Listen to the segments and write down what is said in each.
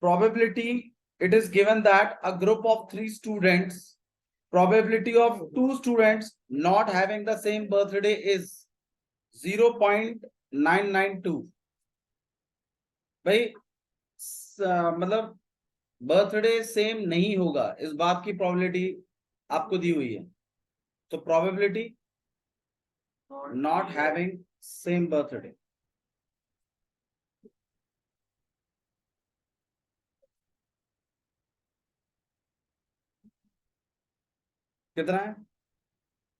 Probability, it is given that a group of 3 students, probability of 2 students not having the same birthday is 0.992. भाई मतलब birthday same नहीं होगा, इस बात की प्रोबेबिलिटी आपको दी हुई है। तो probability not having same birthday, कितना है?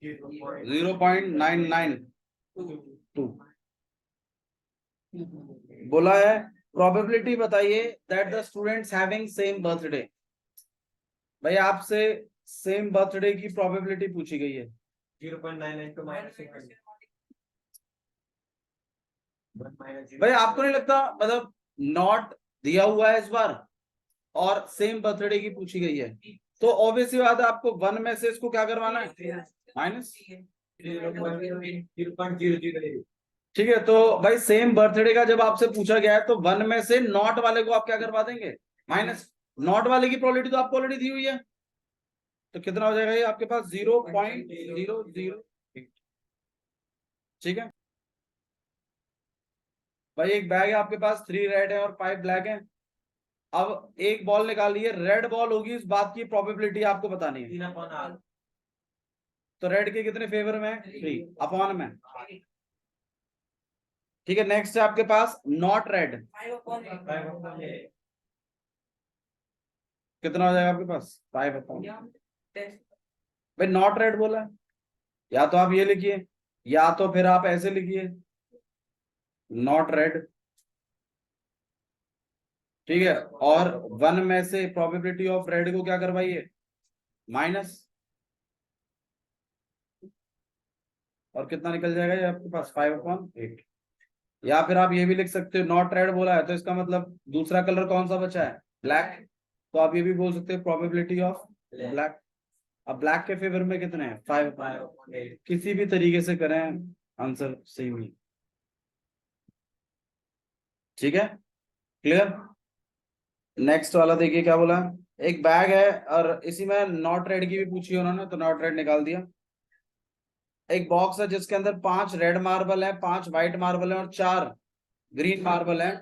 0.992। बोला है प्रोबेबिलिटी बताइए that the students having same birthday. भाई आपसे सेम बर्थडे की प्रोबेबिलिटी पूछी गई है 0.992 भाई आपको नहीं लगता मतलब नॉट दिया हुआ है इस बार और सेम बर्थडे की पूछी गई है, तो ऑब्वियसली बात है आपको 1 में से इसको क्या करवाना है? माइनस। ठीक है, तो भाई सेम बर्थडे का जब आपसे पूछा गया है तो 1 में से नॉट वाले को आप क्या करवा देंगे? माइनस। नॉट वाले की प्रोबेबिलिटी तो आपको ऑलरेडी दी हुई है, तो कितना हो जाएगा ये आपके पास? 0.008। ठीक है भाई, एक बैग है आपके पास, 3 रेड है और 5 ब्लैक है। अब एक बॉल निकालिए, रेड बॉल होगी, इस बात की प्रोबेबिलिटी आपको बतानी है। तो रेड के कितने फेवर में है? 3 अपॉन में। ठीक है, नेक्स्ट है आपके पास नॉट रेड, कितना हो जाएगा आपके पास? 5 अपॉन। भाई नॉट रेड बोला है, या तो आप ये लिखिए या तो फिर आप ऐसे लिखिए नॉट रेड। ठीक है, और 1 में से प्रोबेबिलिटी ऑफ रेड को क्या करवाइए? माइनस। और कितना निकल जाएगा ये आपके पास? 5/8। या फिर आप ये भी लिख सकते हो नॉट रेड बोला है तो इसका मतलब दूसरा कलर कौन सा बचा है? ब्लैक। तो आप ये भी बोल सकते हो प्रोबेबिलिटी ऑफ ब्लैक। अब ब्लैक के फेवर में कितने हैं? 5/8। किसी भी तरीके से करें आंसर सेम ही। ठीक है, क्लियर। नेक्स्ट वाला देखिए क्या बोला। एक बैग है और इसी में नॉट रेड की भी पूछी उन्होंने, तो नॉट रेड निकाल दिया। एक बॉक्स है जिसके अंदर 5 रेड मार्बल है, 5 व्हाइट मार्बल है और 4 ग्रीन मार्बल है।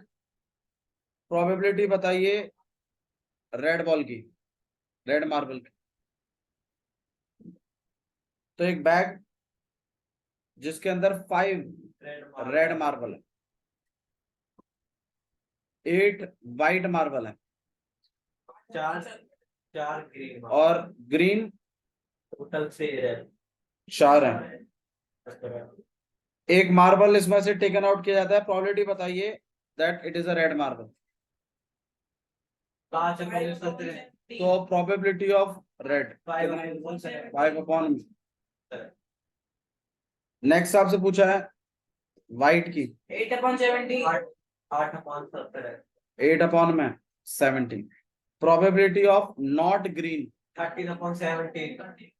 प्रोबेबिलिटी बताइए रेड बॉल की, रेड मार्बल की। तो एक बैग जिसके अंदर 5 रेड मार्बल है, 8 व्हाइट मार्बल है, 4 ग्रीन और ग्रीन टोटल 4 है। एक मार्बल इसमें से टेकन आउट किया जाता है, प्रोबेबिलिटी बताइए that it is a red marble. तो प्रोबेबिलिटी ऑफ रेड 5/। नेक्स्ट आपसे पूछा है व्हाइट की 8/70। Probability of not green 13/17।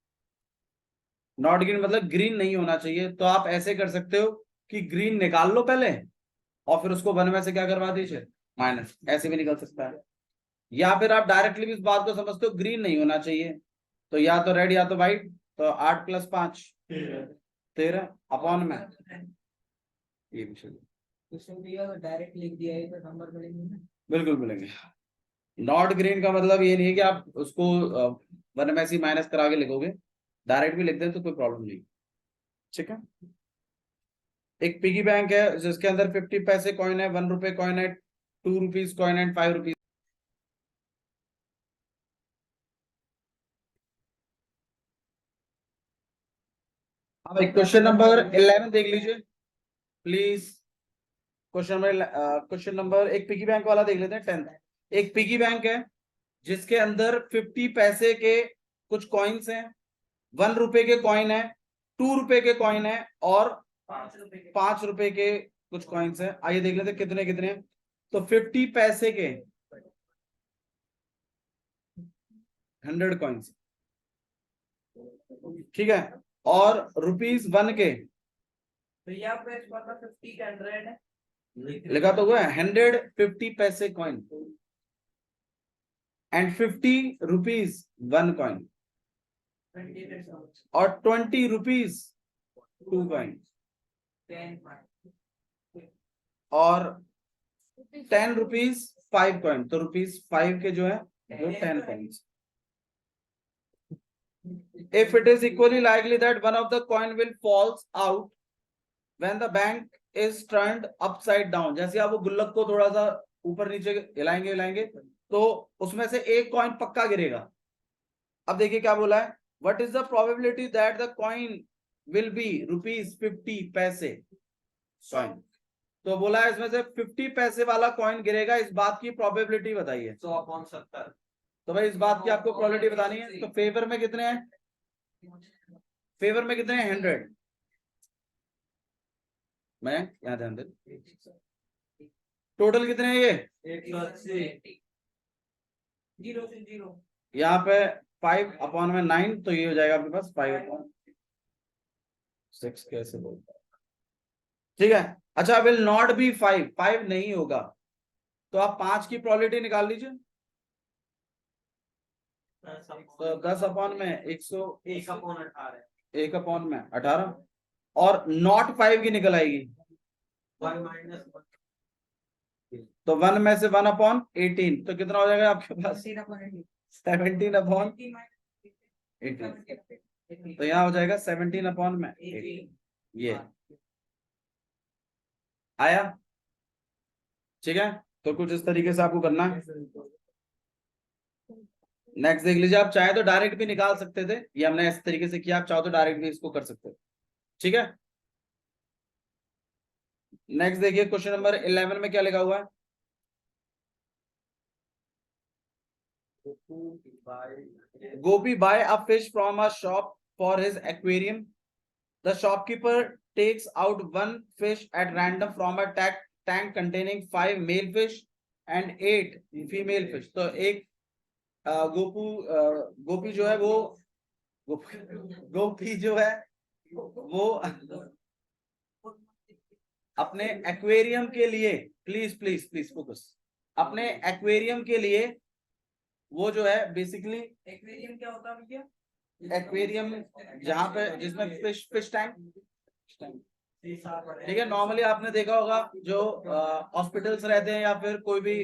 Not green मतलब ग्रीन नहीं होना चाहिए, तो आप ऐसे कर सकते हो कि ग्रीन निकाल लो पहले और फिर उसको 1 में से क्या करवा दीजिए? माइनस। ऐसे भी निकल सकता है, या फिर आप डायरेक्टली भी इस बात को समझते हो ग्रीन नहीं होना चाहिए, तो या तो रेड या तो व्हाइट। तो 8 + 5 13 अपॉन में ये भी डायरेक्ट लिख दिया है तो नंबर मिलेंगे। बिल्कुल मिलेंगे। नॉट ग्रीन का मतलब ये नहीं है कि आप उसको 1 में से माइनस करा के लिखोगे, डायरेक्ट भी लिख दें तो कोई प्रॉब्लम नहीं। ठीक है, एक पिगी बैंक है जिसके अंदर 50 पैसे कॉइन है, 1 रुपए कॉइन है, 2 रुपीज कॉइन एंड 5 रुपीज। अब एक क्वेश्चन नंबर 11 देख लीजिए प्लीज। क्वेश्चन नंबर एक पिगी बैंक वाला देख लेते हैं 10th। एक पिगी बैंक है जिसके अंदर 50 पैसे के कुछ कॉइन्स हैं, 1 रुपए के कॉइन है, 2 रुपए के कॉइन है और 5 रुपए के कुछ कॉइन्स है। आइए देख लेते हैं कितने कितने। तो 50 पैसे के 100 कॉइन्स, ठीक है, और ₹1 के तो यहाँ पे 50 100 है लिखा तो हुआ है 150 पैसे कॉइन एंड 50 रुपीज 1 कॉइन और 20 रुपीज 2 कॉइन और 10 रुपीज 5 कॉइन। तो रुपीज 5 के जो है वो 10 coins. If it is equally likely that one of the coin will falls out when the bank is turned upside down, जैसे आप वो गुल्लक को थोड़ा सा ऊपर नीचे हिलाएंगे तो उसमें से एक कॉइन पक्का गिरेगा। अब देखिए क्या बोला है, what is the probability that the coin will be ₹50 पैसे कॉइन। तो बोला है इसमें से 50 पैसे वाला कॉइन गिरेगा, इस बात की प्रोबेबिलिटी बताइए। 100/70। तो भाई इस बात की आपको प्रोबेबिलिटी बतानी है। तो फेवर में कितने हैं, फेवर में कितने हैं 100। मैं यहाँ ध्यान दे, टोटल कितने हैं ये 180। 0 से 0 यहाँ पे 5/9, तो ये हो जाएगा आपके पास 5/6। कैसे बोलता है, ठीक है। अच्छा विल नॉट बी 5 नहीं होगा, तो आप 5 की प्रोबेबिलिटी निकाल लीजिए। तो 10/100 1/18 और नॉट 5 की निकल आएगी, 1 - 1 तो 1 में से 1/18, तो कितना हो जाएगा आपके पास 17/18। तो यहाँ हो जाएगा 17/18। ये आया, ठीक है। तो कुछ इस तरीके से आपको करना है। नेक्स्ट देख लीजिए, आप चाहे तो डायरेक्ट भी निकाल सकते थे, ये हमने इस तरीके से किया, आप चाहो तो डायरेक्ट भी इसको कर सकते हो, ठीक है। नेक्स्ट देखिए क्वेश्चन नंबर 11 में क्या लिखा हुआ है, Gopi buy a fish from a shop for his aquarium. The shopkeeper takes out one fish at random from a tank containing 5 male fish and 8 female fish. तो एक गोपी जो है वो गोपी जो है वो अपने एक्वेरियम के लिए, प्लीज प्लीज प्लीज फोकस, अपने एक्वेरियम के लिए वो जो है बेसिकली, एक्वेरियम क्या होता है भैया? एक्वेरियम जहां पे जिसमें फिश टैंक, ठीक है। नॉर्मली आपने देखा होगा जो हॉस्पिटल्स रहते हैं या फिर कोई भी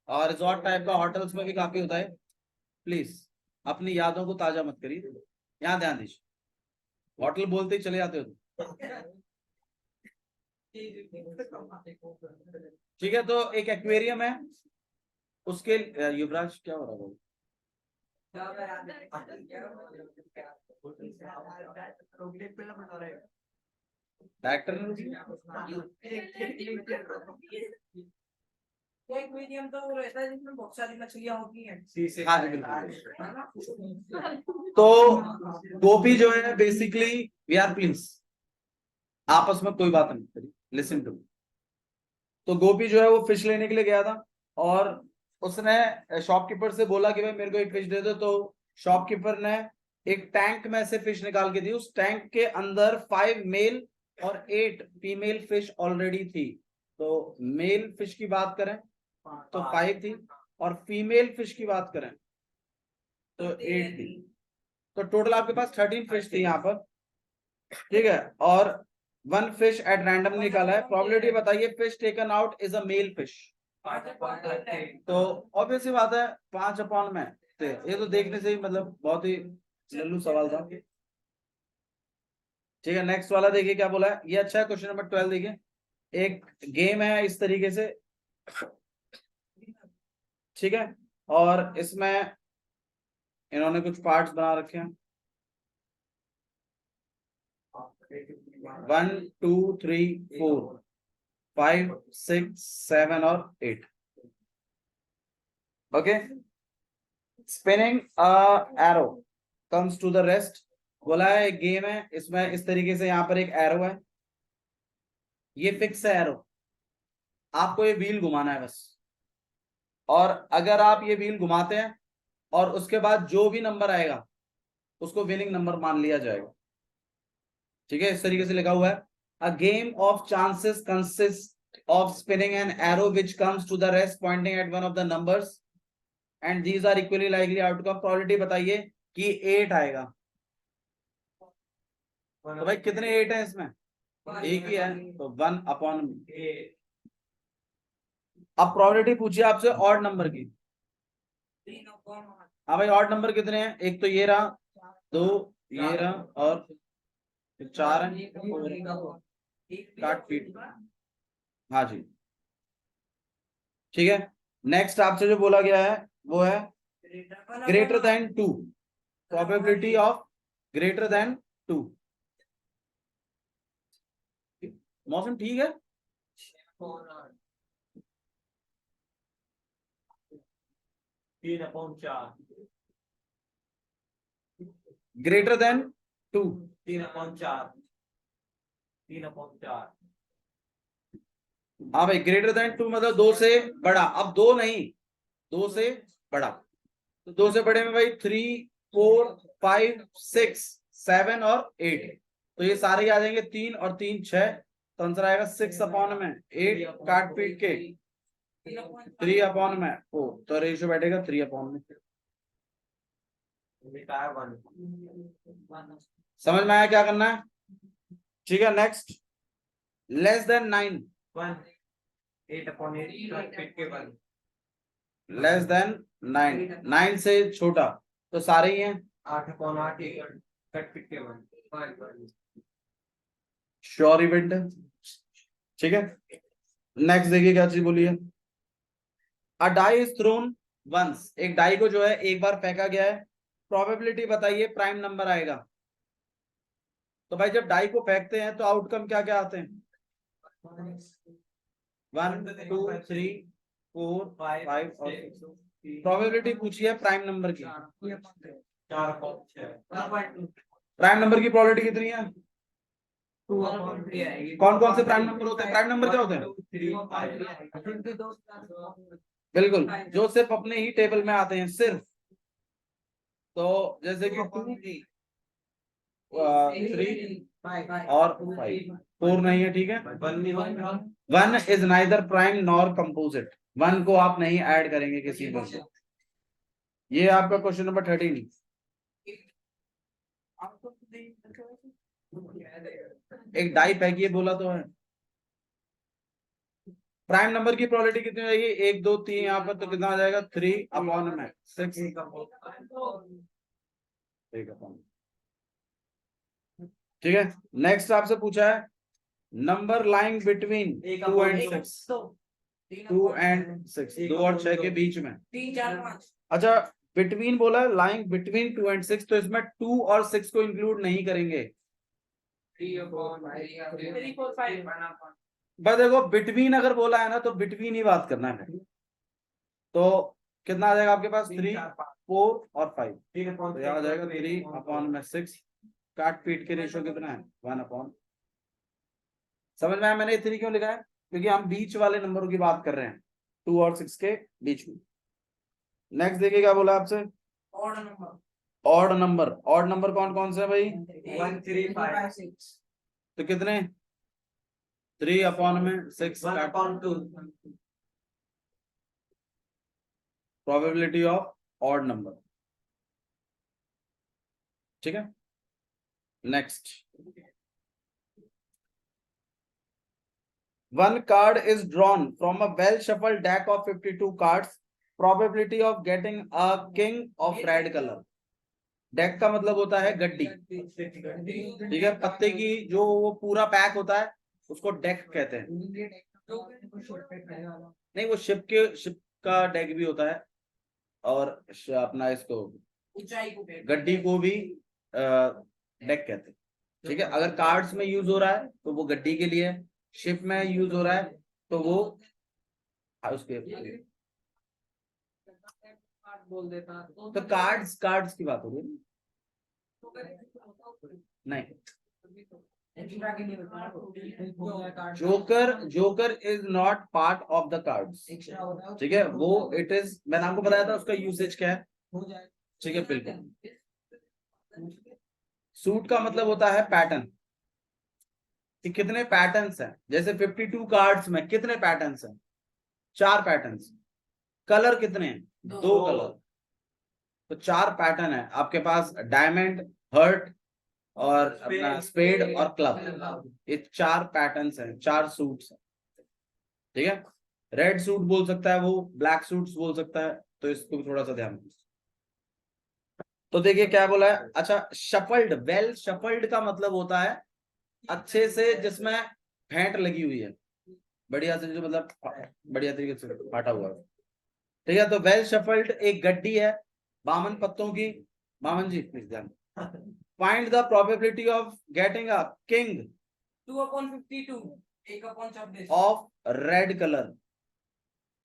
रिजॉर्ट टाइप का होटल्स में भी काफी होता है। प्लीज अपनी यादों को ताजा मत करिए, यहाँ ध्यान दीजिए, होटल बोलते ही चले जाते हो, ठीक है। तो एक एक्वेरियम है, उसके युवराज क्या हो रहा है, डायरेक्टर एक्वेरियम तो वो रहता है जिसमें बहुत सारी मछलियां होती हैं। हाँ जी बिल्कुल। तो गोपी जो है बेसिकली, वी आर प्लीज आपस में कोई बात नहीं करी, लिसन टू। तो गोपी जो है वो फिश लेने के लिए गया था और उसने शॉपकीपर से बोला कि भाई मेरे को एक फिश दे दो। तो शॉपकीपर ने एक टैंक में से फिश निकाल के दी, उस टैंक के अंदर 5 मेल और 8 फीमेल फिश ऑलरेडी थी। तो मेल फिश की बात करें तो 5 थी और फीमेल फिश की बात करें तो 8 थी। तो टोटल आपके पास 13 फिश थी यहाँ पर, ठीक है। और 1 फिश एट रैंडम निकाला है। प्रोबेबिलिटी बताइए, fish taken out is a male fish. तो ऑब्वियसली बात है 5/में थे। ये तो देखने से ही मतलब बहुत ही लल्लू सवाल था, ठीक है। नेक्स्ट वाला देखिए क्या बोला है, ये अच्छा है। क्वेश्चन नंबर 12 देखिए, एक गेम है इस तरीके से, ठीक है। और इसमें इन्होंने कुछ पार्ट्स बना रखे हैं, 1 2 3 4 5 6 7 और 8, okay. Spinning arrow comes to the rest, बोला है एक गेम है, इसमें इस तरीके से यहाँ पर एक एरो है, ये फिक्स है एरो, आपको ये व्हील घुमाना है बस। और अगर आप ये व्हील घुमाते हैं और उसके बाद जो भी नंबर आएगा उसको विनिंग नंबर मान लिया जाएगा, ठीक है। इस तरीके से लिखा हुआ है, a game of chances consist of spinning an arrow which comes to the rest pointing at one of the numbers and these are equally likely outcome. probability बताइए कि 8 आएगा। तो भाई कितने 8 है इसमें? एक ही है, तो 1 अपॉन। अब प्रोबेबिलिटी पूछिए आपसे ऑड नंबर की। हाँ भाई, ऑड नंबर कितने हैं? एक तो ये रहा, 2 ये रहा और 4 है। काट पीट। हाँ जी, ठीक है। नेक्स्ट आपसे जो बोला गया है वो है greater than 2, probability of greater than 2। मौसम ठीक है? 3/4 ग्रेटर देन 2। 3/4 3/4 हाँ भाई, ग्रेटर देन 2 मतलब 2 से बड़ा। अब 2 नहीं, 2 से बड़ा। तो 2 से बड़े में भाई 3, 4, 5, 6, 7 और 8। तो ये सारे आ जाएंगे 3 और 3 6। तो आंसर आएगा 6 अपॉन में 8 काट पीट के 3 अपॉन में 4। तो रेशियो बैठेगा 3 अपॉन में। समझ में आया क्या करना है? ठीक है। Next, less than 9। 8/8 less than 9, 9 से छोटा तो सारे ही हैं। 8/8 कट पिट के 1 श्योर इवेंट है। ठीक है। नेक्स्ट देखिए क्या चीज बोली है। अ डाई इज थ्रोन वंस, एक डाई को जो है एक बार फेंका गया है। प्रोबेबिलिटी बताइए प्राइम नंबर आएगा। तो भाई जब डाई को फेंकते हैं तो आउटकम क्या क्या आते हैं? 1 2 3 4 5 और 6। प्रोबेबिलिटी पूछी है प्राइम नंबर की। 4/6 प्राइम नंबर की प्रोबेबिलिटी कितनी है? 2/3 कौन कौन से प्राइम नंबर होते हैं? प्राइम नंबर क्या होते हैं? 3 बिल्कुल, जो सिर्फ अपने ही टेबल में आते हैं सिर्फ। तो जैसे कि 2 3 और 5, 4 नहीं है। ठीक है। 1 is neither prime nor composite. 1 को आप नहीं ऐड करेंगे किसी पर। ये आपका क्वेश्चन नंबर 13। एक डाई फेंकिए बोला तो है। प्राइम नंबर की प्रोबेबिलिटी कितनी हो जाएगी? 1 2 3 यहाँ पर, तो कितना आ जाएगा? 3 अपॉन में 6। 3 अपॉन। ठीक है। नेक्स्ट आपसे पूछा है number lying between 2 and 6। 2 and 6, 2 और 6 के बीच में। 3 4 5। अच्छा, बिटवीन बोला है, लाइंग बिटवीन 2 एंड 6, तो इसमें 2 और 6 को इंक्लूड नहीं करेंगे। 3 4 5 बस देखो, बिटवीन अगर बोला है ना तो बिटवीन ही बात करना है। तो कितना आ जाएगा आपके पास? 3 4 और 5। तो यहाँ आ जाएगा 3 अपॉन में 6। काट पीट के रेशियो कितना है? 1 अपॉन। समझ में आया मैंने इतनी क्यों लिखा है? क्योंकि हम बीच वाले नंबरों की बात कर रहे हैं, 2 और 6 के बीच में। नेक्स्ट देखिए क्या बोला आपसे। Odd number. Odd number, odd number कौन कौन से है भाई? 1 3 5 6। तो कितने? 3 अपॉन में 6। 1/2 प्रोबेबिलिटी ऑफ ऑड नंबर। ठीक है। Next, one card is drawn from a well shuffled deck of 52 cards. Probability of getting a king of red color. Deck का मतलब होता है गड्डी। ठीक है। पत्ते की जो वो पूरा पैक होता है उसको डेक कहते हैं। नहीं, वो शिप का डेक भी होता है और अपना इसको ऊंचाई को गड्डी को भी डेक कहते हैं। ठीक है। अगर कार्ड्स में यूज हो रहा है तो वो गड्डी के लिए, शिप में यूज हो रहा है तो वो उसके। बोल देता तो कार्ड्स की बात हो रही है। नहीं, एक्स्ट्रा के लिए बता। Joker is not part of the cards. Extra होता है। ठीक है। वो इट इज, मैंने आपको बताया था उसका यूसेज क्या है। ठीक है, बिल्कुल। सूट का मतलब होता है पैटर्न। कि कितने पैटर्न्स हैं। जैसे 52 कार्ड्स में कितने पैटर्न्स हैं? 4 पैटर्न्स। कलर कितने हैं? 2 कलर। तो 4 पैटर्न है आपके पास, डायमंड, हर्ट और अपना स्पेड और क्लब। ये 4 पैटर्न्स हैं, 4 सूट्स हैं, ठीक है। रेड सूट बोल सकता है वो, ब्लैक सूट्स बोल सकता है, तो इसको भी थोड़ा सा ध्यान दो। तो देखिए क्या बोला है। अच्छा, शफल्ड, वेल शफल्ड का मतलब होता है अच्छे से, जिसमें फेंट लगी हुई है, बढ़िया से, जो मतलब बढ़िया तरीके से फाटा हुआ है, ठीक है। तो वेल शफल्ड एक गड्डी है 52 पत्तों की। मामन जी प्लीज ध्यान। Find the probability of getting a king 2/52 1/26 of red colour.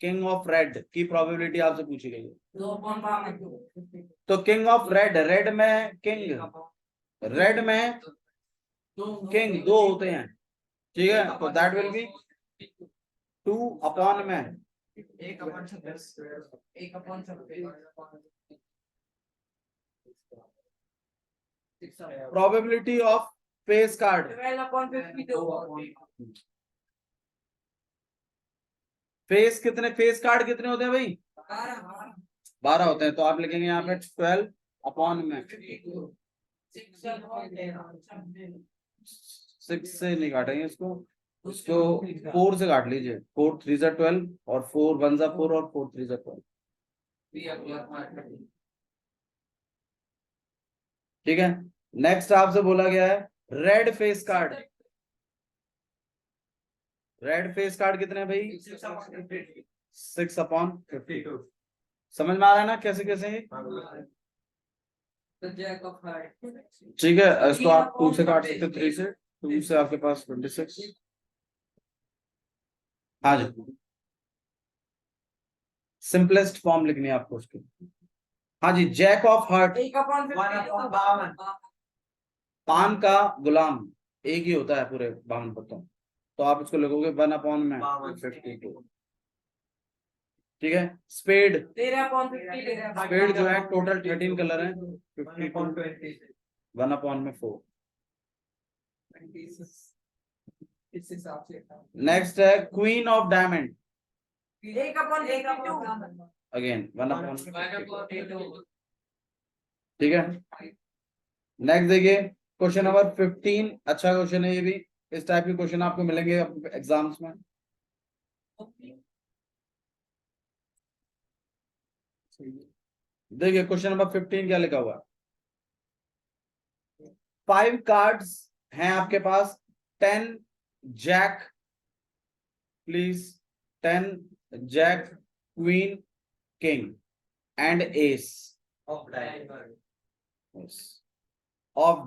King of red की प्रोबेबिलिटी आपसे पूछी गई है। 2/52 तो किंग ऑफ रेड, रेड में किंग, रेड में किंग 2 होते हैं, ठीक है। तो दैट विल बी 2 अपॉन में 1/26 probability of face card. 12/52 face कितने, फेस कार्ड कितने होते हैं भाई? 12 12 होते हैं। तो आप लिखेंगे यहाँ पे 12 अपॉन में 6 से नहीं काटेंगे इसको, उसको 4 से काट लीजिए। 4 3 जा 12 और 4 1 जा 4 और 4 3 जा 12, ठीक है। नेक्स्ट आपसे बोला गया है red face card. Red face card कितने हैं भाई? 6 अपॉन 52। समझ में आ रहा है ना कैसे कैसे है? ठीक है, इसको आप 2 से काट सकते हो, 3 से, 2 से आपके पास 26। हाँ जी, सिंपलेस्ट फॉर्म लिखनी है आपको उसकी। हाँ जी, जैक ऑफ हार्ट। 1/52 पान का गुलाम एक ही होता है पूरे 52 पत्तों, तो आप इसको लिखोगे 1 अपॉन में 52, ठीक है। स्पेड, 13/50 स्पेड जो है टोटल 13 कलर है, 52 1 अपॉन में 4। नेक्स्ट है queen of diamond, 1/52 again 1 upon 52, ठीक है। नेक्स्ट देखिए क्वेश्चन नंबर 15। अच्छा क्वेश्चन है ये भी, इस टाइप के क्वेश्चन आपको मिलेंगे एग्जाम्स में। देखिए क्वेश्चन नंबर 15 क्या लिखा हुआ है। 5 कार्ड्स हैं आपके पास, 10 jack, please, 10 jack, queen, king and ace of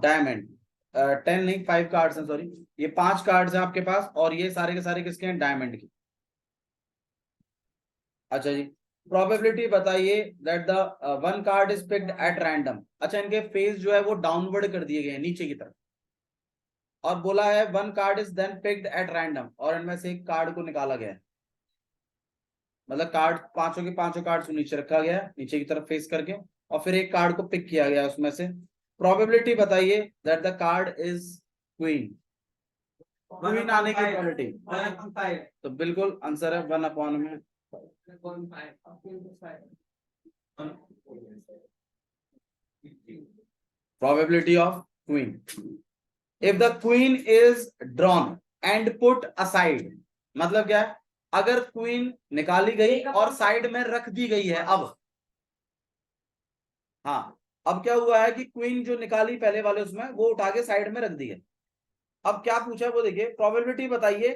diamond. 10 नहीं, 5 कार्ड्स हैं, सॉरी, ये 5 कार्ड्स हैं आपके पास, और ये सारे के सारे किसके हैं? डायमंड की। अच्छा जी, प्रोबेबिलिटी बताइए that the 1 card is picked at random. अच्छा, इनके फेस जो है वो डाउनवर्ड कर दिए गए हैं, नीचे की तरफ, और बोला है 1 card is then picked at random, और इनमें से एक कार्ड को निकाला गया है। मतलब कार्ड, पांचों के पांचों कार्ड नीचे रखा गया है, नीचे की तरफ फेस करके, और फिर एक कार्ड को पिक किया गया उसमें से। प्रोबेबिलिटी बताइए that the card is queen. Queen आने की प्रोबेबिलिटी, तो बिल्कुल आंसर है 1 अपॉन में। Probability of queen. If the queen is drawn and put aside, मतलब क्या है? अगर क्वीन निकाली गई और साइड में रख दी गई है। अब हाँ, अब क्या हुआ है कि क्वीन जो निकाली पहले वाले उसमें, वो उठा के साइड में रख दी है। अब क्या पूछा है वो देखिए, प्रोबेबिलिटी बताइए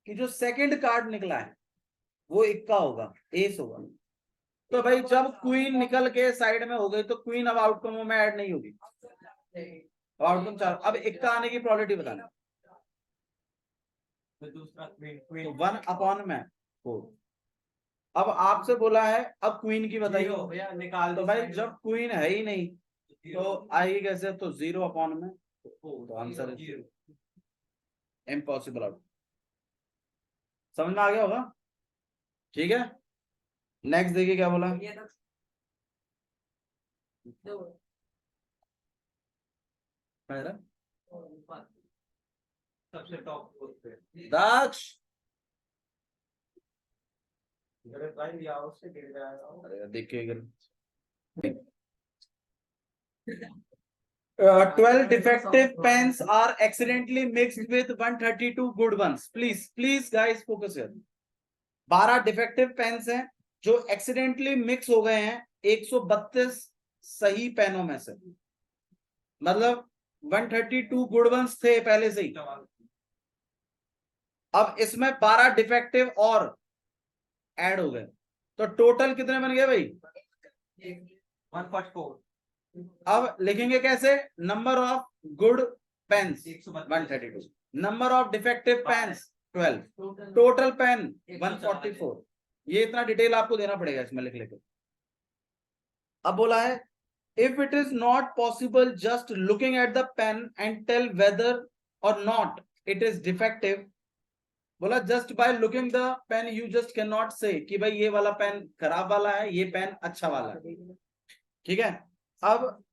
कि जो सेकंड कार्ड निकला है वो इक्का होगा, एस होगा। तो भाई जब क्वीन निकल के साइड में हो गई तो क्वीन अब आउटकम में ऐड नहीं होगी, आउटकम 4। अब इक्का आने की प्रोबेबिलिटी बताना, तो 1 अपॉन में 4। अब आपसे बोला है अब क्वीन की बताइए, निकाल तो भाई जब क्वीन है ही नहीं तो आएगी कैसे? तो 0 अपॉन में, तो आंसर है इम्पॉसिबल आउट। समझ में आ गया होगा, ठीक है। नेक्स्ट देखिए क्या बोला। सबसे टॉप फ्लोर पे दक्ष, अरे भाई लिया उससे गिर जाएगा। अरे देखिए इधर 12 defective pens are accidentally mixed with 132 good ones. Please guys focus here. 12 defective pens हैं जो accidentally mix हो गए हैं 132 सही पेनों में से, मतलब 132 गुड वंस थे पहले से ही। अब इसमें 12 डिफेक्टिव और ऐड हो गए, तो टोटल कितने बन गए भाई? 144 अब लिखेंगे कैसे? Number of good pens 132, number of defective pens 12, total pen 144। ये इतना डिटेल आपको देना पड़ेगा इसमें लिख लेके। अब बोला है if it is not possible just looking at the pen and tell whether or not it is defective, बोला just by looking the pen you just can not say कि भाई ये वाला पेन खराब वाला है, ये पेन अच्छा वाला है। ठीक है, अब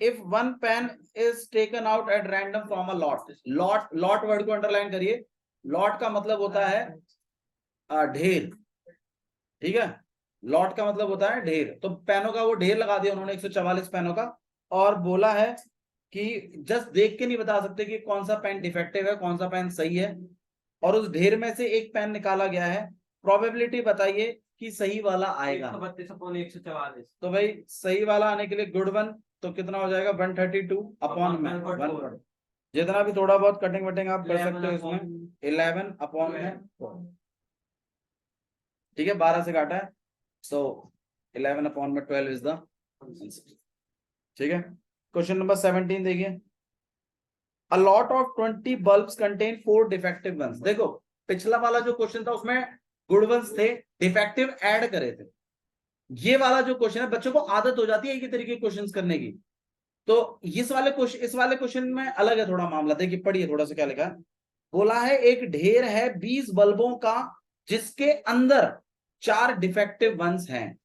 if one pen is taken out at random from a lot, lot word को अंडरलाइन करिए। लॉट का मतलब होता है ढेर, ठीक है, लॉट का मतलब होता है ढेर। तो पेनों का वो ढेर लगा दिया उन्होंने 144 पेनों का, और बोला है कि जस्ट देख के नहीं बता सकते कि कौन सा पेन डिफेक्टिव है कौन सा पेन सही है, और उस ढेर में से एक पेन निकाला गया है, प्रोबेबिलिटी बताइए कि सही वाला आएगा। 132/144। तो भाई सही वाला आने के लिए गुड वन तो कितना हो जाएगा? 132 अपॉन में 1, जितना भी थोड़ा बहुत कटिंग वटिंग आप कर सकते हो इसमें 11 अपॉन में 4। ठीक है, 12 से काटा है, सो 11 अपॉन में 12 इज द आंसर। ठीक है, क्वेश्चन नंबर 17 देखिए। A lot of 20 bulbs contain 4 defective ones। देखो पिछला वाला जो क्वेश्चन था उसमें गुड वंस थे, डिफेक्टिव ऐड करे थे। ये वाला जो क्वेश्चन है, बच्चों को आदत हो जाती है एक ही तरीके के क्वेश्चंस करने की, तो इस वाले क्वेश्चन में अलग है थोड़ा मामला। देखिए पढ़िए थोड़ा सा क्या लिखा है। बोला है एक ढेर है 20 बल्बों का जिसके अंदर 4 डिफेक्टिव वंस हैं,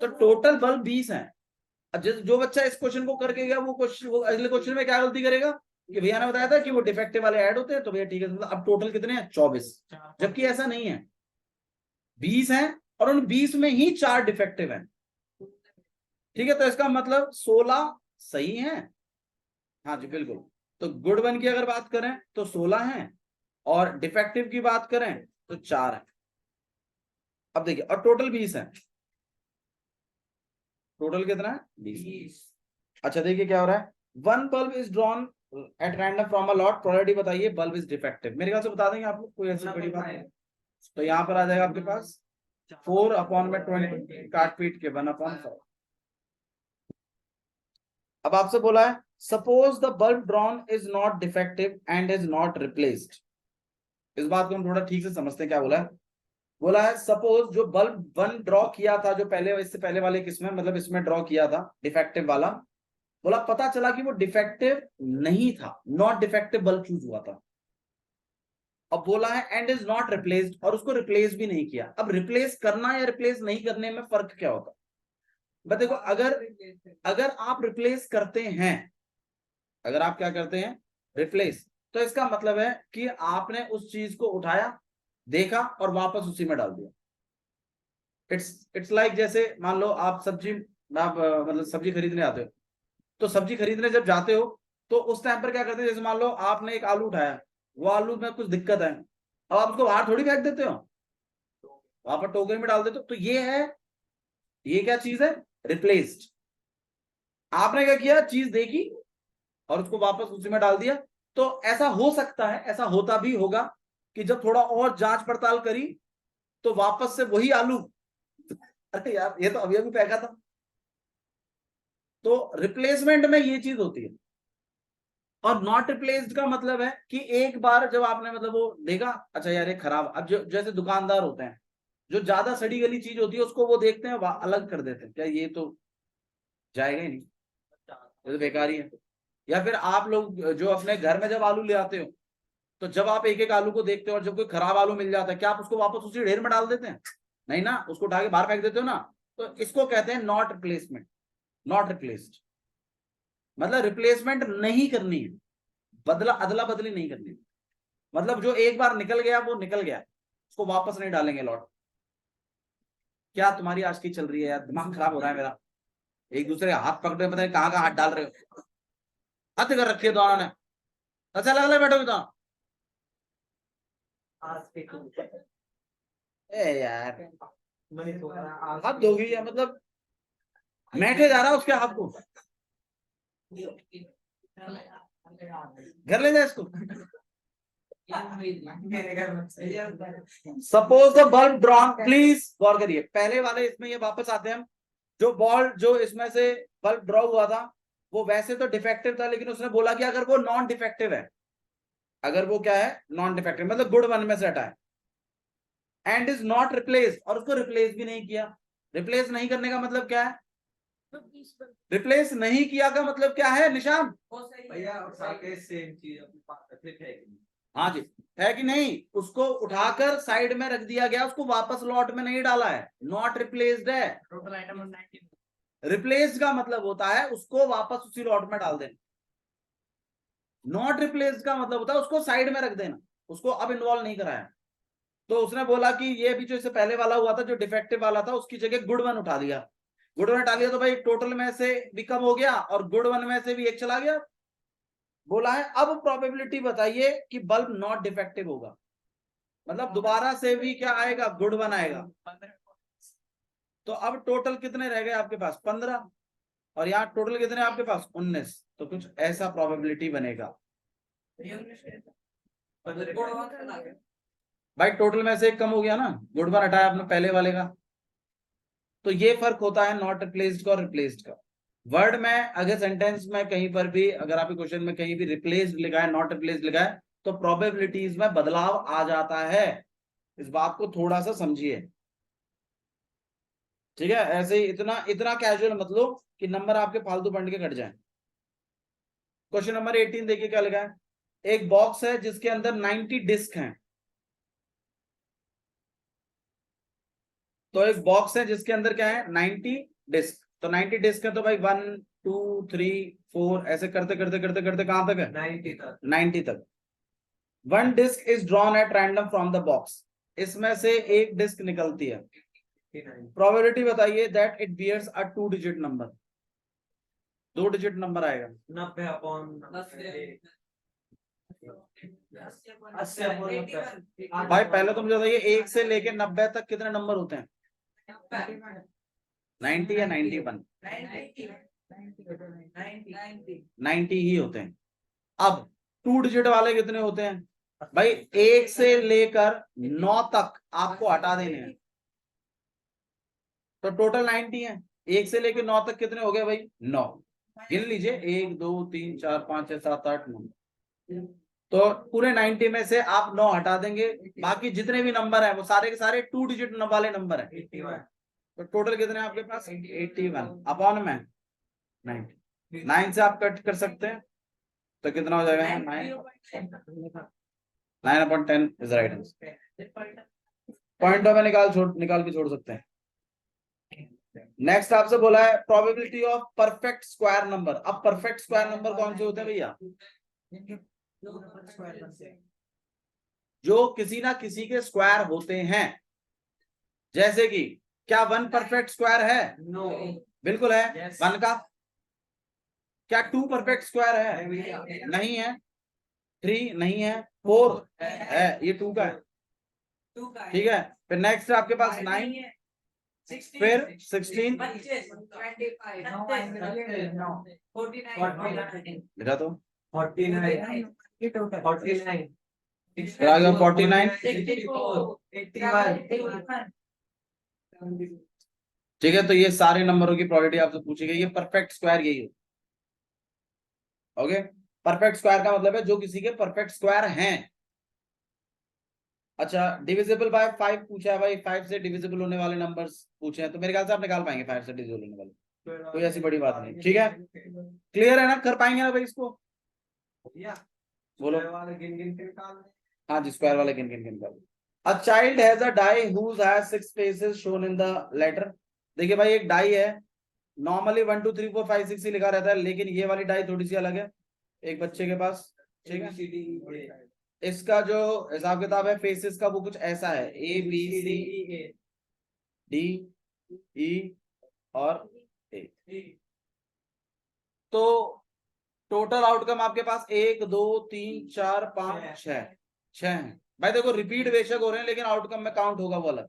तो टोटल बल्ब 20 हैं। जो बच्चा इस क्वेश्चन को करके गया वो अगले क्वेश्चन में क्या गलती करेगा कि भैया ने बताया था कि वो डिफेक्टिव वाले ऐड होते हैं, तो भैया ठीक है, मतलब अब टोटल कितने हैं? 24। जबकि ऐसा नहीं है, 20 हैं और उन 20 में ही 4 डिफेक्टिव हैं। ठीक है, तो इसका मतलब 16 सही है। हाँ जी बिल्कुल, तो गुड वन की अगर बात करें तो 16 हैं, और डिफेक्टिव की बात करें तो 4 है। अब देखिए, और टोटल 20 है, टोटल कितना है? 20। अच्छा देखिए क्या हो रहा है, one bulb is drawn at random from a lot, probability बताइए बल्ब इज डिफेक्टिव। मेरे ख्याल से बता देंगे आप लोग, कोई ऐसी बड़ी बात है। तो यहाँ पर आ जाएगा आपके पास 4 अपॉन में 20, काट पीट के 1 अपॉन 4। अब आपसे बोला है suppose the bulb drawn is not defective and is not replaced. इस बात को हम थोड़ा ठीक से समझते हैं क्या बोला है। बोला है सपोज जो बल्ब 1 ड्रॉ किया था, जो पहले इससे पहले वाले किसमें, मतलब इसमें ड्रॉ किया था डिफेक्टिव वाला, बोला पता चला कि वो डिफेक्टिव नहीं था, नॉट डिफेक्टिव बल्ब चूज हुआ था। अब बोला है एंड इज नॉट रिप्लेस्ड, और उसको रिप्लेस भी नहीं किया। अब रिप्लेस करना या रिप्लेस नहीं करने में फर्क क्या होता है? बट देखो, अगर आप रिप्लेस करते हैं, अगर आप क्या करते हैं रिप्लेस, तो इसका मतलब है कि आपने उस चीज को उठाया, देखा और वापस उसी में डाल दिया। इट्स लाइक जैसे मान लो आप मतलब सब्जी खरीदने आते हो, तो सब्जी खरीदने जब जाते हो तो उस टाइम पर क्या करते हो, जैसे मान लो आपने एक आलू उठाया, वो आलू में कुछ दिक्कत है, अब आप उसको बाहर थोड़ी फेंक देते हो, वहां पर टोकरी में डाल देते हो। तो ये क्या चीज है? रिप्लेस्ड। आपने क्या किया, चीज देखी और उसको वापस उसी में डाल दिया। तो ऐसा हो सकता है, ऐसा होता भी होगा कि जब थोड़ा और जांच पड़ताल करी तो वापस से वही आलू, अरे यार ये तो अभी अभी फेंका था। तो रिप्लेसमेंट में ये चीज होती है। और नॉट रिप्लेस्ड का मतलब है कि एक बार जब आपने मतलब वो देखा, अच्छा यार ये खराब, अब जो जैसे दुकानदार होते हैं, जो ज्यादा सड़ी गली चीज होती है उसको वो देखते हैं अलग कर देते हैं, क्या ये तो जाएगा ही नहीं, ये तो बेकार ही है। या फिर आप लोग जो अपने घर में जब आलू ले आते हो, तो जब आप एक एक आलू को देखते हो और जब कोई खराब आलू मिल जाता है, क्या आप उसको वापस उसी ढेर में डाल देते हैं? नहीं ना, उसको उठा के बाहर फेंक देते हो ना। तो इसको कहते हैं नॉट रिप्लेसमेंट, नॉट रिप्लेस्ड, मतलब रिप्लेसमेंट नहीं करनी है। बदला अदला बदली नहीं करनी, मतलब जो एक बार निकल गया वो निकल गया, उसको वापस नहीं डालेंगे लौट। क्या तुम्हारी आज की चल रही है यार, दिमाग खराब हो रहा है मेरा, एक दूसरे के हाथ पकड़े पता नहीं कहाँ कहाँ हाथ डाल रहे हो, हद कर रखी है दोनों ने। अच्छा लग रहा है बैठोगे तो आज के कुछ ए यार मैंने तो कहा, आज हद के हो गई है, मतलब बैठे जा रहा है उसके हाथ को, घर ले जाए इसको। मेरे घर में सही है। Suppose the bulb drawn, please गौर करिए पहले वाले इसमें, ये वापस आते हैं हम, जो बॉल जो इसमें से बल्ब ड्रॉ हुआ था वो वैसे तो डिफेक्टिव था, लेकिन उसने बोला कि अगर वो नॉन डिफेक्टिव है, अगर वो क्या है नॉन डिफेक्टिव मतलब गुड वन में से हटा है, एंड इज नॉट रिप्लेस, और उसको रिप्लेस भी नहीं किया। रिप्लेस नहीं करने का मतलब क्या है, रिप्लेस नहीं किया का मतलब क्या है निशान? भैया सारे सेम चीज अपने पास रखे थे कि नहीं? हाँ जी, है कि नहीं, उसको उठाकर साइड में रख दिया गया, उसको वापस लॉट में नहीं डाला है, नॉट रिप्लेस्ड है। Total item 19। रिप्लेस्ड का मतलब होता है उसको वापस उसी लॉट में डाल देना, नॉट रिप्लेस्ड का मतलब होता है उसको साइड में रख देना, उसको अब इन्वॉल्व नहीं कराया। तो उसने बोला कि ये भी जो इससे पहले वाला हुआ था जो डिफेक्टिव वाला था उसकी जगह गुड वन उठा दिया, गुड वन उठा लिया तो भाई टोटल में से भी कम हो गया और गुड वन में से भी एक चला गया। बोला है अब प्रोबेबिलिटी बताइए कि बल्ब नॉट डिफेक्टिव होगा, मतलब दोबारा से भी क्या आएगा, गुड वन आएगा। तो अब टोटल कितने रह गए आपके पास 15, और यहाँ टोटल कितने आपके पास 19, तो कुछ ऐसा प्रोबेबिलिटी बनेगा। भाई टोटल में से एक कम हो गया ना, गुड वन हटाया आपने पहले वाले का। तो ये फर्क होता है नॉट रिप्लेस्ड का और रिप्लेस्ड का। वर्ड में अगर सेंटेंस में कहीं पर भी अगर आपके क्वेश्चन में कहीं भी रिप्लेस्ड लिखा है नॉट रिप्लेस्ड लिखा है तो प्रोबेबिलिटीज में बदलाव आ जाता है, इस बात को थोड़ा सा समझिए, ठीक है। ऐसे ही इतना इतना कैजुअल मत लो कि नंबर आपके फालतू बंट के कट जाए। क्वेश्चन नंबर 18 देखिए क्या लिखा है, एक बॉक्स है जिसके अंदर 90 डिस्क हैं, तो एक बॉक्स है जिसके अंदर क्या है 90 डिस्क, तो 90 डिस्क है तो भाई 1 2 3 4 ऐसे करते करते करते करते कहां तक है 90 तक। 90 तक। One disc is drawn at random from the box, इसमें से एक डिस्क निकलती है, 89। प्रोबेबिलिटी बताइए that it bears a 2 digit number, 2 digit number आएगा। 90 अपॉन 80 अपॉन 90। भाई पहले तो मुझे बताइए 1 से लेके 90 तक कितने नंबर होते हैं, 90 या 91? 90 ही होते हैं। अब 2 डिजिट वाले कितने होते हैं भाई, 1 से लेकर 9 तक आपको हटा देने हैं, तो टोटल 90 है, 1 से लेकर 9 तक कितने हो गए भाई 9, गिन लीजिए 1 2 3 4 5 6 7 8 9, तो पूरे 90 में से आप 9 हटा देंगे, बाकी जितने भी नंबर है वो सारे के सारे 2 डिजिट वाले नंबर है, 81। तो टोटल कितने हैं आपके पास 81 अपॉन में 90, 9 से आप कट कर सकते हैं तो कितना हो जाएगा 9/10 इज राइट आंसर। पॉइंटों में निकाल के छोड़ सकते हैं। नेक्स्ट आपसे बोला है probability of perfect square number. अब परफेक्ट स्क्वायर नंबर कौन से होते हैं भैया, जो किसी ना किसी के स्क्वायर होते हैं, जैसे कि क्या 1 परफेक्ट स्क्वायर है, नो। बिल्कुल है। Yes. 1 का क्या 2 परफेक्ट स्क्वायर है, नहीं है। 3 नहीं है, 4 है, ये 2 का है, ठीक है। फिर नेक्स्ट आपके पास 9, फिर 16 लिखा तो 49। 49। फिर आ गया 49, 81। ठीक है। तो ये सारे नंबरों की प्रोबेबिलिटी आपसे पूछी गई, ये परफेक्ट स्क्वायर यही है, ओके। परफेक्ट स्क्वायर का मतलब है जो किसी के परफेक्ट स्क्वायर हैं। अच्छा डिविजिबल बाय 5 पूछा है भाई, 5 से डिविजिबल होने वाले नंबर्स पूछे हैं, तो मेरे ख्याल से आप निकाल पाएंगे 5 से डिविजिबल होने वाले, कोई ऐसी बड़ी बात नहीं, ठीक है। क्लियर है ना, कर पाएंगे ना भाई इसको, बोलो। गिन गिन के निकाल। हाँ जी, स्क्वायर वाले गिन गिन के निकालो। A child has a die whose has 6 faces shown in the letter. देखिए भाई एक डाई है, नॉर्मली 1 2 3 4 5 6 ही लिखा रहता है, लेकिन ये वाली डाई थोड़ी सी अलग है एक बच्चे के पास, ठीक है। ABCDE इसका जो हिसाब किताब है फेसेस का वो कुछ ऐसा है, A B C D E और ए। तो टोटल आउटकम आपके पास 1 2 3 4 5 6 है। भाई देखो रिपीट बेशक हो रहे हैं लेकिन आउटकम में काउंट होगा वो अलग।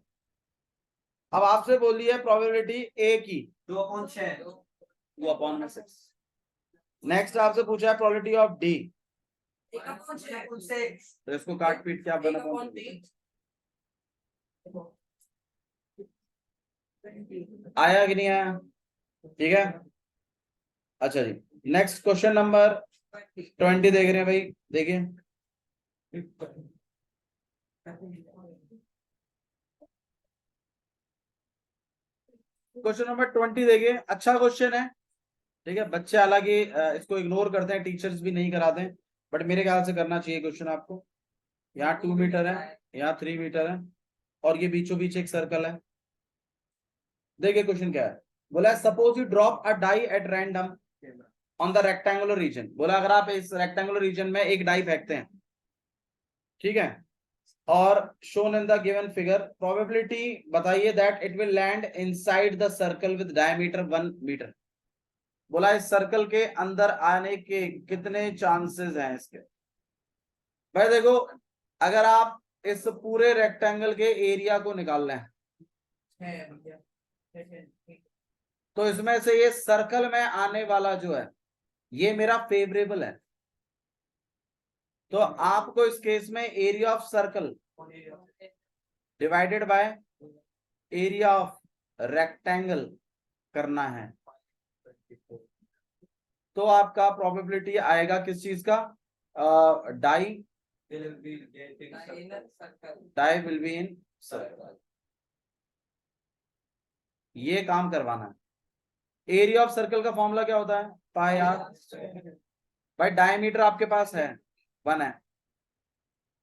अब आपसे बोली है प्रोबेबिलिटी ए की 2/6 2/6। नेक्स्ट आपसे पूछा है प्रोबेबिलिटी ऑफ डी, एक अपॉन 6 तो इसको काट पीट के आप एक अपॉन 3 आया कि नहीं आया? ठीक है। अच्छा जी, नेक्स्ट क्वेश्चन नंबर 20 देख रहे हैं भाई, देखिए। क्वेश्चन नंबर 20 देखिए, अच्छा क्वेश्चन है। ठीक है, बच्चे हालांकि इसको इग्नोर करते हैं, टीचर्स भी नहीं कराते हैं, बट मेरे ख्याल से करना चाहिए क्वेश्चन आपको। यहाँ 2 मीटर है, यहाँ 3 मीटर है, और ये बीचों बीच एक सर्कल है। देखिए क्वेश्चन क्या है, बोला suppose you drop a die at random on the rectangular region. बोला अगर आप इस रेक्टेंगुलर रीजन में एक डाई फेंकते हैं, ठीक है, और shown in the given figure, probability बताइए that it will land inside the circle with diameter 1 metre. बोला इस सर्कल के अंदर आने के कितने चांसेस हैं इसके। भाई देखो, अगर आप इस पूरे रेक्टेंगल के एरिया को निकाल लें तो इसमें से ये सर्कल में आने वाला जो है ये मेरा फेवरेबल है। तो आपको इस केस में area of circle divided by area of rectangle करना है। तो आपका प्रोबेबिलिटी आएगा किस चीज का, die will be in circle. ये काम करवाना है। एरिया ऑफ सर्कल का फॉर्मूला क्या होता है, पाई आर। भाई डायमीटर आपके पास है 1 है,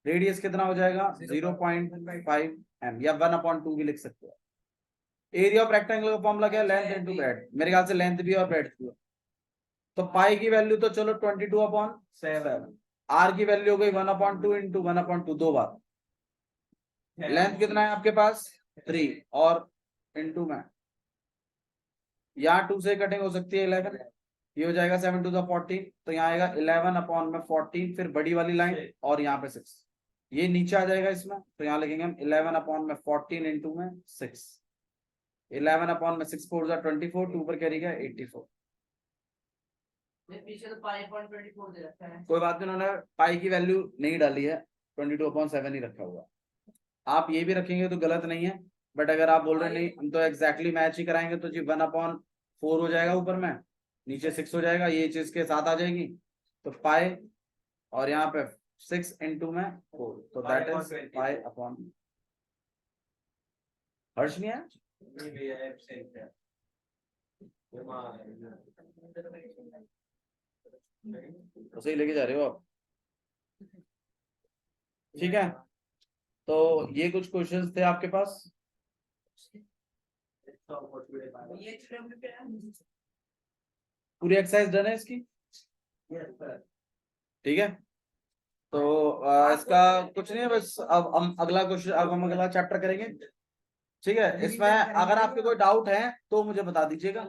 रेडियस कितना हो जाएगा 0.5 m, या 1/2 भी लिख सकते हो। एरिया ऑफ रेक्टेंगल का फॉर्मूला क्या है, लेंथ इनटू ब्रेड्थ। मेरे ख्याल से लेंथ भी और ब्रेड्थ भी। तो पाई की वैल्यू तो चलो 22/7, आर की वैल्यू हो गई 1/2 इंटू 1/2, 2 बार। लेंथ कितना है आपके पास 3, और इंटू में यहाँ 2 से कटिंग हो सकती है 11, ये हो जाएगा 7 to the 14, तो यहाँ आएगा 11/14, फिर बड़ी वाली लाइन और यहाँ पे 6, ये नीचे आ जाएगा इसमें, तो यहाँ लिखेंगे हम 11/14 इंटू में 6। 11/6 4 24, 2 पर कैरी गया 84। पीछे तो पाई 0.24 दे रखा है। कोई बात नहीं, उन्होंने पाई की वैल्यू नहीं डाली है, 22/7 ही रखा हुआ। आप ये भी रखेंगे तो गलत नहीं है, बट अगर आप बोल रहे नहीं हम तो एग्जैक्टली मैच ही कराएंगे, तो जी 1/4 हो जाएगा, ऊपर में नीचे 6 हो जाएगा, ये चीज के साथ आ जाएगी। तो पाई और यहाँ पे 6 इंटू में 4, तो दैट इज पाई अपॉन। हर्ष नहीं है, तो सही लेके जा रहे हो आप, ठीक है। तो ये कुछ क्वेश्चंस थे आपके पास। ये किलोमीटर पे है। पूरी एक्सरसाइज डन है इसकी, ठीक है। तो इसका कुछ नहीं है, बस अब हम अगला क्वेश्चन, अब हम अगला चैप्टर करेंगे, ठीक है। इसमें अगर आपके कोई डाउट है तो मुझे बता दीजिएगा।